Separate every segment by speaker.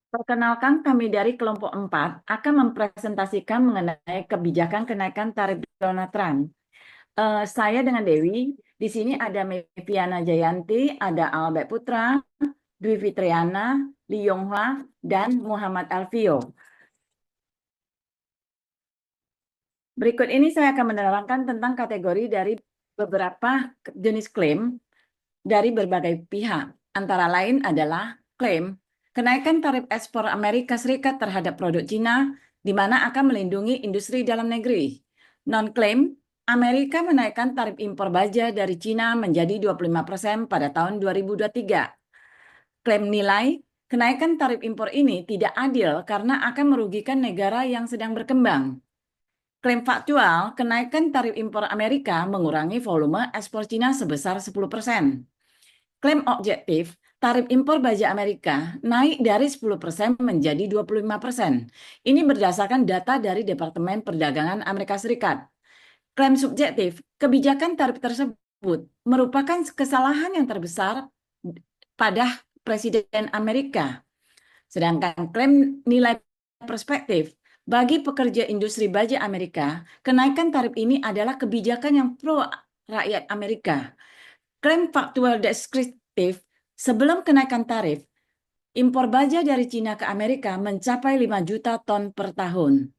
Speaker 1: Perkenalkan, kami dari kelompok 4 akan mempresentasikan mengenai kebijakan kenaikan tarif Donald Trump. Saya dengan Dewi, di sini ada Meviana Jayanti, ada Albert Putra, Dwi Fitriana, Lee Yonghwa, dan Muhammad Alfio. Berikut ini saya akan menerangkan tentang kategori dari beberapa jenis klaim dari berbagai pihak. Antara lain adalah klaim kenaikan tarif ekspor Amerika Serikat terhadap produk Cina, di mana akan melindungi industri dalam negeri. Non-klaim, Amerika menaikkan tarif impor baja dari Cina menjadi 25% pada tahun 2023. Klaim nilai, kenaikan tarif impor ini tidak adil karena akan merugikan negara yang sedang berkembang. Klaim faktual, kenaikan tarif impor Amerika mengurangi volume ekspor Cina sebesar 10%. Klaim objektif, tarif impor baja Amerika naik dari 10% menjadi 25%. Ini berdasarkan data dari Departemen Perdagangan Amerika Serikat. Klaim subjektif, kebijakan tarif tersebut merupakan kesalahan yang terbesar pada Presiden Amerika. Sedangkan klaim nilai perspektif, bagi pekerja industri baja Amerika, kenaikan tarif ini adalah kebijakan yang pro rakyat Amerika. Klaim faktual deskriptif, sebelum kenaikan tarif, impor baja dari Cina ke Amerika mencapai 5 juta ton per tahun.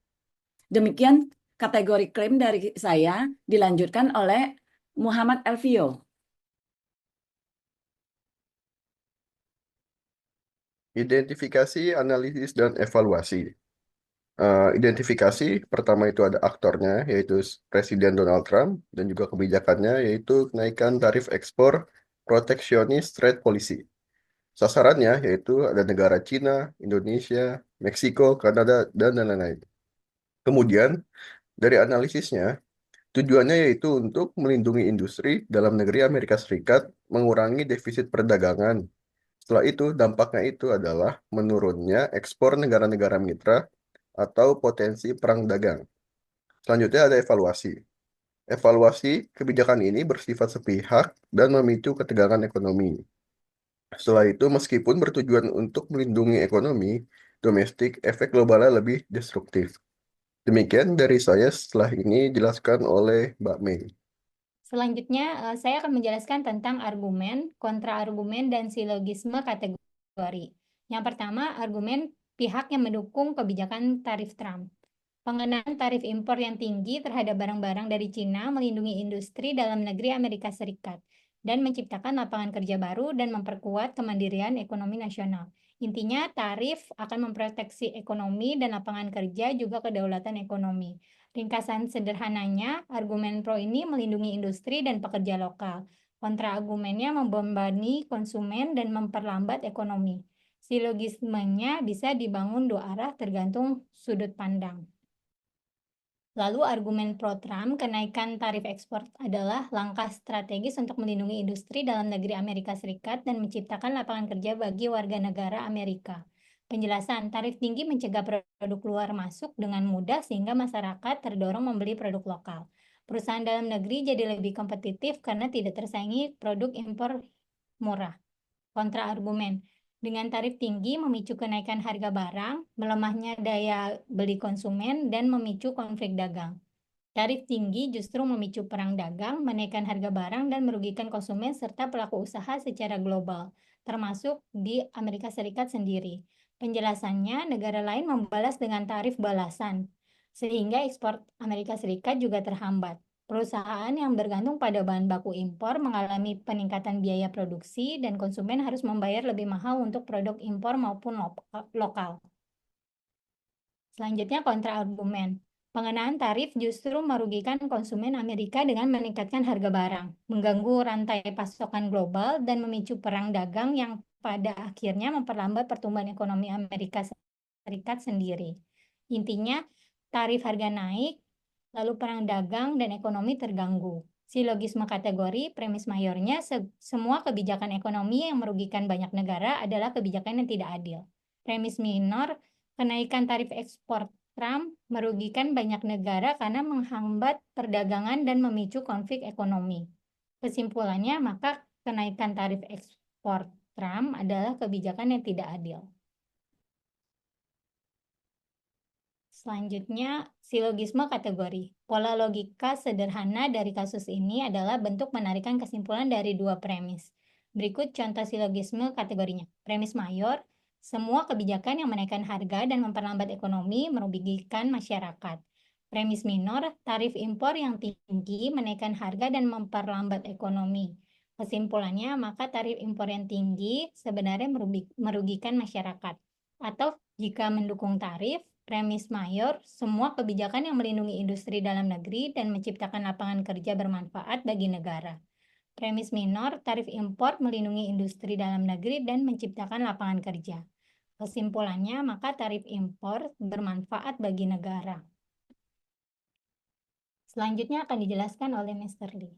Speaker 1: Demikian kategori klaim dari saya, dilanjutkan oleh Muhammad Elvio.
Speaker 2: Identifikasi, analisis, dan evaluasi. Identifikasi pertama itu ada aktornya, yaitu Presiden Donald Trump, dan juga kebijakannya, yaitu kenaikan tarif ekspor proteksionis trade policy. Sasarannya yaitu ada negara Cina, Indonesia, Meksiko, Kanada, dan lain-lain. Kemudian, dari analisisnya, tujuannya yaitu untuk melindungi industri dalam negeri Amerika Serikat, mengurangi defisit perdagangan. Setelah itu, dampaknya itu adalah menurunnya ekspor negara-negara mitra atau potensi perang dagang. Selanjutnya ada evaluasi. Evaluasi kebijakan ini bersifat sepihak dan memicu ketegangan ekonomi. Setelah itu, meskipun bertujuan untuk melindungi ekonomi domestik, efek globalnya lebih destruktif. Demikian dari saya, setelah ini dijelaskan oleh Mbak Mei.
Speaker 3: Selanjutnya, saya akan menjelaskan tentang argumen, kontraargumen, dan silogisme kategori. Yang pertama, argumen pihak yang mendukung kebijakan tarif Trump. Pengenaan tarif impor yang tinggi terhadap barang-barang dari Cina melindungi industri dalam negeri Amerika Serikat dan menciptakan lapangan kerja baru dan memperkuat kemandirian ekonomi nasional. Intinya, tarif akan memproteksi ekonomi dan lapangan kerja juga kedaulatan ekonomi. Ringkasan sederhananya, argumen pro ini melindungi industri dan pekerja lokal. Kontra-argumennya membebani konsumen dan memperlambat ekonomi. Silogismenya bisa dibangun dua arah tergantung sudut pandang. Lalu argumen pro-Trump, kenaikan tarif ekspor adalah langkah strategis untuk melindungi industri dalam negeri Amerika Serikat dan menciptakan lapangan kerja bagi warga negara Amerika. Penjelasan, tarif tinggi mencegah produk luar masuk dengan mudah sehingga masyarakat terdorong membeli produk lokal. Perusahaan dalam negeri jadi lebih kompetitif karena tidak tersaingi produk impor murah. Kontra-argumen, dengan tarif tinggi memicu kenaikan harga barang, melemahnya daya beli konsumen, dan memicu konflik dagang. Tarif tinggi justru memicu perang dagang, menaikkan harga barang, dan merugikan konsumen serta pelaku usaha secara global, termasuk di Amerika Serikat sendiri. Penjelasannya, negara lain membalas dengan tarif balasan, sehingga ekspor Amerika Serikat juga terhambat. Perusahaan yang bergantung pada bahan baku impor mengalami peningkatan biaya produksi dan konsumen harus membayar lebih mahal untuk produk impor maupun lokal. Selanjutnya kontraargumen. Pengenaan tarif justru merugikan konsumen Amerika dengan meningkatkan harga barang, mengganggu rantai pasokan global, dan memicu perang dagang yang pada akhirnya memperlambat pertumbuhan ekonomi Amerika Serikat sendiri. Intinya, tarif harga naik, lalu perang dagang dan ekonomi terganggu. Silogisme kategori, premis mayornya, semua kebijakan ekonomi yang merugikan banyak negara adalah kebijakan yang tidak adil. Premis minor, kenaikan tarif ekspor Trump merugikan banyak negara karena menghambat perdagangan dan memicu konflik ekonomi. Kesimpulannya, maka kenaikan tarif ekspor Trump adalah kebijakan yang tidak adil. Selanjutnya, silogisme kategori. Pola logika sederhana dari kasus ini adalah bentuk menarikan kesimpulan dari dua premis. Berikut contoh silogisme kategorinya. Premis mayor, semua kebijakan yang menaikkan harga dan memperlambat ekonomi merugikan masyarakat. Premis minor, tarif impor yang tinggi menaikkan harga dan memperlambat ekonomi. Kesimpulannya, maka tarif impor yang tinggi sebenarnya merugikan masyarakat. Atau jika mendukung tarif, premis mayor, semua kebijakan yang melindungi industri dalam negeri dan menciptakan lapangan kerja bermanfaat bagi negara. Premis minor, tarif impor melindungi industri dalam negeri dan menciptakan lapangan kerja. Kesimpulannya, maka tarif impor bermanfaat bagi negara. Selanjutnya akan dijelaskan oleh Mr. Lee.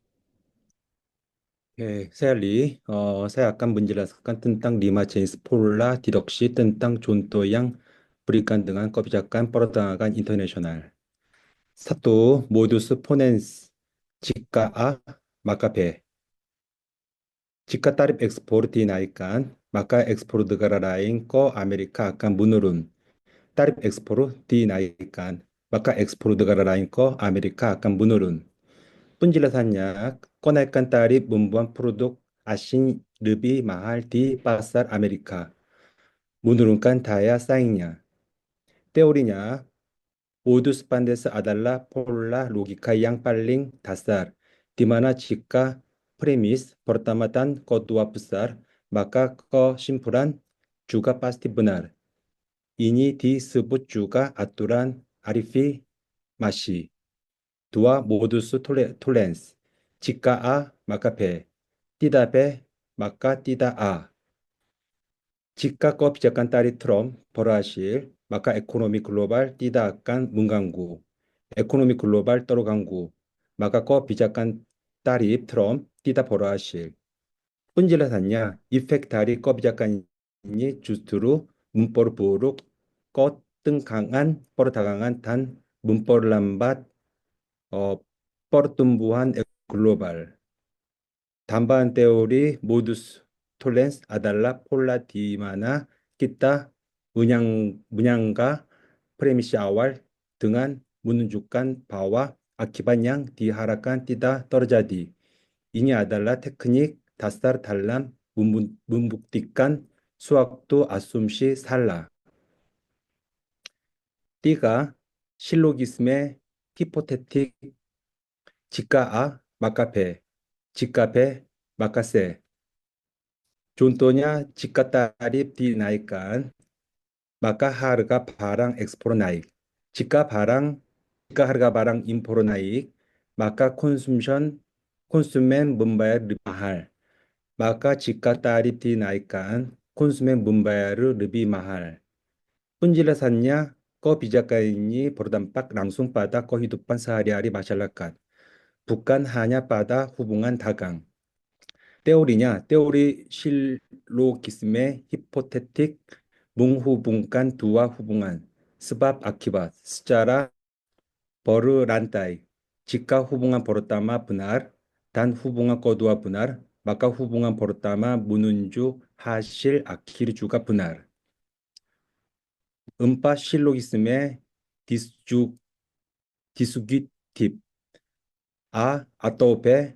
Speaker 4: Oke, saya Lee. Saya akan menjelaskan tentang 5 jenis pola didoksi tentang contoh yang berikan dengan kebijakan perdagangan internasional. 1. Modus ponens. Jika A, maka B. Jika tarif ekspor dinaikkan, maka ekspor negara lain ke Amerika akan menurun. Tarif ekspor dinaikkan, maka ekspor negara lain ke Amerika akan menurun. Penjelasannya, kenaikan tarif membuat produk asing lebih mahal di pasar Amerika, menurunkan daya saingnya. Teorinya, modus ponens adalah pola logika yang paling dasar, di mana jika premis pertama dan kedua besar, maka kesimpulan juga pasti benar. Ini disebut juga aturan Arifimasi. 2. Modus tolerans. Jika A, maka B. Tidak B, maka tidak A. Jika kebijakan dari Trump berhasil, maka ekonomi global tidak akan mengganggu. Ekonomi global terganggu, maka kebijakan dari Trump tidak berhasil. Penjelasannya, efek dari kebijakan ini justru memperburuk ketegangan perdagangan dan memperlambat pertumbuhan global. Tambahan teori modus tolerans adalah pola di mana kita menyangka premisi awal dengan menunjukkan bahwa akibat yang diharapkan tidak terjadi. Ini adalah teknik dasar dalam membuktikan suatu asumsi salah. 3. 실로기즘의 hipotetik. Jika A, maka B. Jika B, maka C. Contohnya, jika tarif dinaikkan, maka harga barang ekspor naik. Jika harga barang impor naik, maka konsumen membayar lebih mahal. Maka jika tarif dinaikkan, konsumen membayar lebih mahal. Penjelasannya, kebijakan ini berdampak langsung pada kehidupan sehari-hari masyarakat, bukan hanya pada hubungan dagang. Teorinya, teori 실로기즘의 hipotetik menghubungkan dua hubungan, sebab akibat, secara berrantai. Jika hubungan pertama benar dan hubungan kedua benar, maka hubungan pertama menunjuk hasil akhir juga benar. 4. 실로기즘의 디스jugatif. A atau B,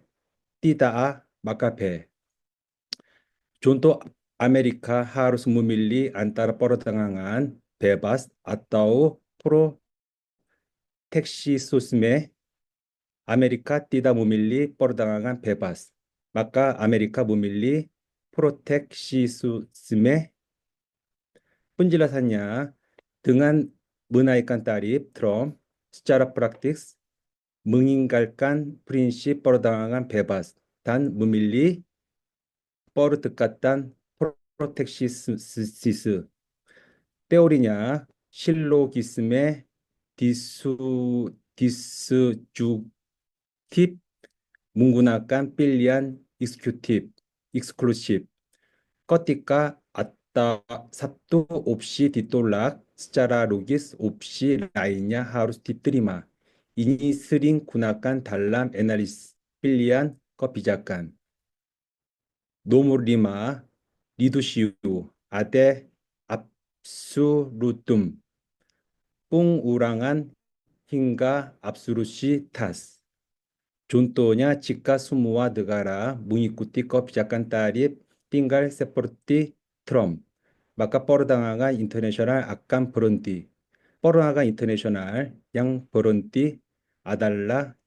Speaker 4: tidak A, maka B. Contoh, Amerika harus memilih antara perdagangan bebas atau proteksionisme. Amerika tidak memilih perdagangan bebas, maka Amerika memilih proteksionisme. Penjelasannya, dengan menaikkan tarif, Trump secara praktis meninggalkan prinsip perdagangan bebas dan memilih pendekatan proteksionisme. Teorinya, 실로기즘의 디스jugatif menggunakan pilihan eksklusif. Ketika ada satu opsi ditolak, secara logis opsi lainnya harus diterima. Ini sering gunakan dalam analisis pilihan kebijakan. Nomor 5, reductio ad absolutum. pengurangan hingga absolusitas. Contohnya, jika semua negara mengikuti kebijakan tarif tinggal seperti Trump, maka perdagangan internasional akan berhenti. Perdagangan internasional yang berhenti adalah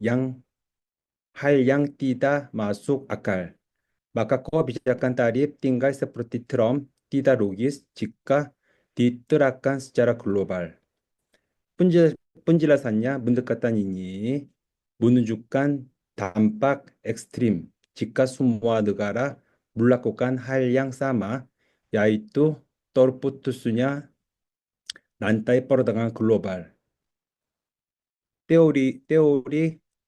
Speaker 4: hal yang tidak masuk akal. Maka kebijakan tarif tinggal seperti Trump tidak logis jika diterapkan secara global. Penjelasannya pendekatan ini menunjukkan dampak ekstrim jika semua negara melakukan hal yang sama, yaitu terputusnya rantai perdagangan global. Teori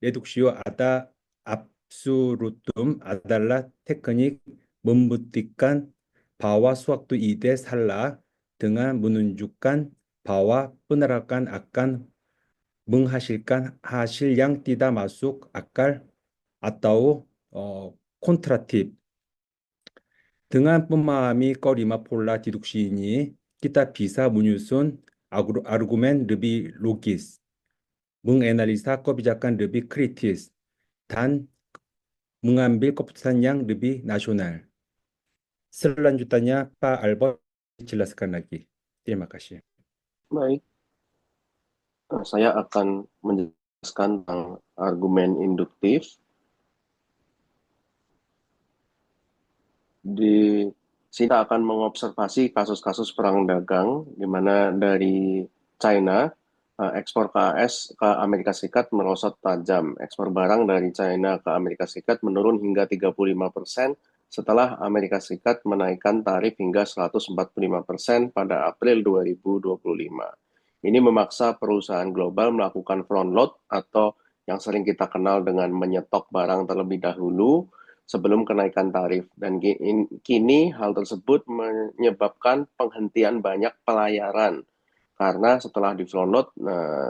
Speaker 4: reduksio ada absolutum adalah teknik membuktikan bahwa suatu ide salah dengan menunjukkan bahwa penerapan akan menghasilkan hasil yang tidak masuk akal atau kontradiktif. Dengan memahami kelima pola deduksi ini, kita bisa menyusun argumen lebih logis, menganalisa kebijakan lebih kritis, dan mengambil keputusan yang lebih nasional. Selanjutnya, Pak Albert jelaskan lagi. Terima kasih.
Speaker 5: Baik, saya akan menjelaskan tentang argumen induktif. Di sini kita akan mengobservasi kasus-kasus perang dagang, di mana dari China, ekspor ke Amerika Serikat merosot tajam. Ekspor barang dari China ke Amerika Serikat menurun hingga 35% setelah Amerika Serikat menaikkan tarif hingga 145% pada April 2025. Ini memaksa perusahaan global melakukan front load atau yang sering kita kenal dengan menyetok barang terlebih dahulu sebelum kenaikan tarif. Dan kini hal tersebut menyebabkan penghentian banyak pelayaran karena setelah di front load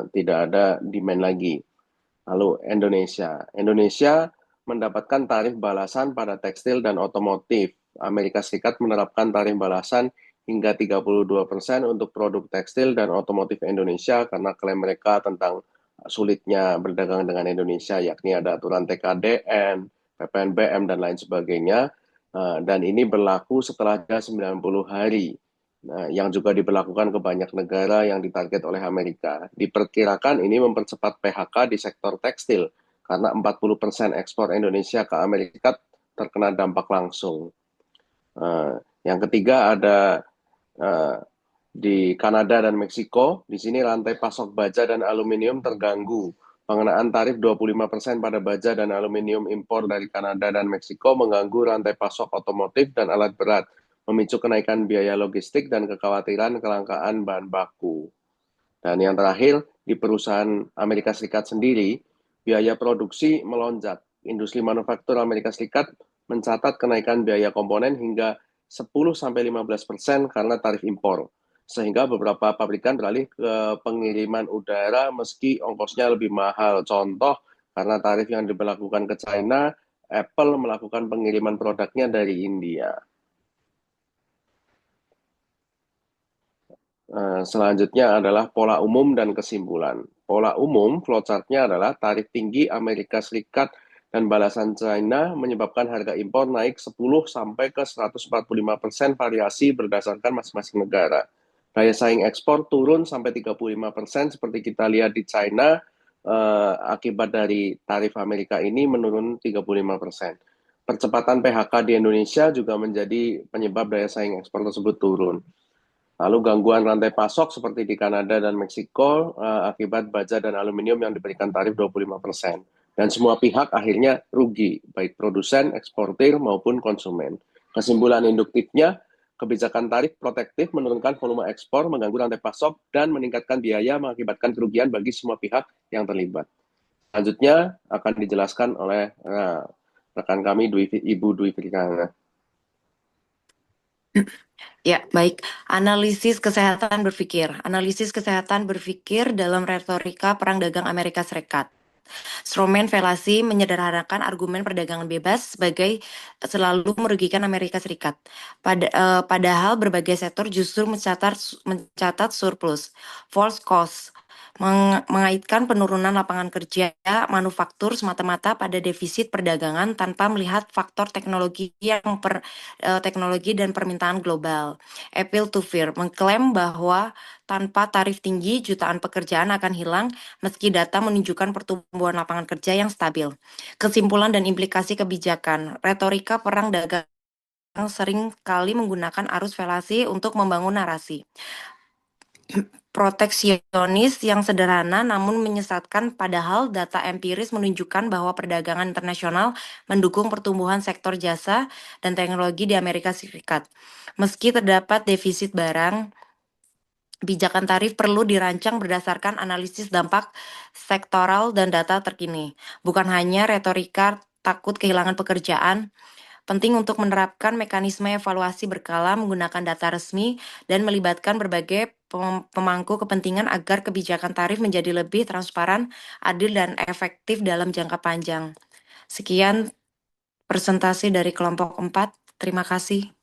Speaker 5: tidak ada demand lagi. Lalu Indonesia mendapatkan tarif balasan pada tekstil dan otomotif. Amerika Serikat menerapkan tarif balasan hingga 32% untuk produk tekstil dan otomotif Indonesia karena klaim mereka tentang sulitnya berdagang dengan Indonesia, yakni ada aturan TKDN, PPNBM, dan lain sebagainya. Dan ini berlaku setelah 90 hari. Yang juga diberlakukan ke banyak negara yang ditarget oleh Amerika. Diperkirakan ini mempercepat PHK di sektor tekstil karena 40% ekspor Indonesia ke Amerika terkena dampak langsung. Yang ketiga ada di Kanada dan Meksiko. Di sini rantai pasok baja dan aluminium terganggu. Pengenaan tarif 25% pada baja dan aluminium impor dari Kanada dan Meksiko mengganggu rantai pasok otomotif dan alat berat, memicu kenaikan biaya logistik dan kekhawatiran kelangkaan bahan baku. Dan yang terakhir, di perusahaan Amerika Serikat sendiri, biaya produksi melonjak. Industri manufaktur Amerika Serikat mencatat kenaikan biaya komponen hingga 10-15% karena tarif impor. Sehingga beberapa pabrikan beralih ke pengiriman udara meski ongkosnya lebih mahal. Contoh, karena tarif yang diberlakukan ke China, Apple melakukan pengiriman produknya dari India. Selanjutnya adalah pola umum dan kesimpulan. Pola umum, flowchart-nya adalah tarif tinggi Amerika Serikat dan balasan China menyebabkan harga impor naik 10 sampai ke 145% variasi berdasarkan masing-masing negara. Daya saing ekspor turun sampai 35% seperti kita lihat di China, akibat dari tarif Amerika ini menurun 35%. Percepatan PHK di Indonesia juga menjadi penyebab daya saing ekspor tersebut turun. Lalu gangguan rantai pasok seperti di Kanada dan Meksiko akibat baja dan aluminium yang diberikan tarif 25%. Dan semua pihak akhirnya rugi, baik produsen, eksportir, maupun konsumen. Kesimpulan induktifnya, kebijakan tarif protektif menurunkan volume ekspor, mengganggu rantai pasok, dan meningkatkan biaya mengakibatkan kerugian bagi semua pihak yang terlibat. Selanjutnya akan dijelaskan oleh rekan kami, Ibu Dwi Firkana.
Speaker 6: Ya, baik. Analisis kesehatan berpikir dalam retorika perang dagang Amerika Serikat. Stroman fallacy menyederhanakan argumen perdagangan bebas sebagai selalu merugikan Amerika Serikat. Padahal berbagai sektor justru mencatat surplus. False cost mengaitkan penurunan lapangan kerja manufaktur semata-mata pada defisit perdagangan tanpa melihat faktor teknologi dan permintaan global. Appeal to fear mengklaim bahwa tanpa tarif tinggi jutaan pekerjaan akan hilang meski data menunjukkan pertumbuhan lapangan kerja yang stabil. Kesimpulan dan implikasi kebijakan. Retorika perang dagang sering kali menggunakan arus fallacy untuk membangun narasi proteksionis yang sederhana namun menyesatkan, padahal data empiris menunjukkan bahwa perdagangan internasional mendukung pertumbuhan sektor jasa dan teknologi di Amerika Serikat. Meski terdapat defisit barang, kebijakan tarif perlu dirancang berdasarkan analisis dampak sektoral dan data terkini, bukan hanya retorika takut kehilangan pekerjaan. Penting untuk menerapkan mekanisme evaluasi berkala menggunakan data resmi dan melibatkan berbagai pemangku kepentingan agar kebijakan tarif menjadi lebih transparan, adil, dan efektif dalam jangka panjang. Sekian presentasi dari kelompok 4. Terima kasih.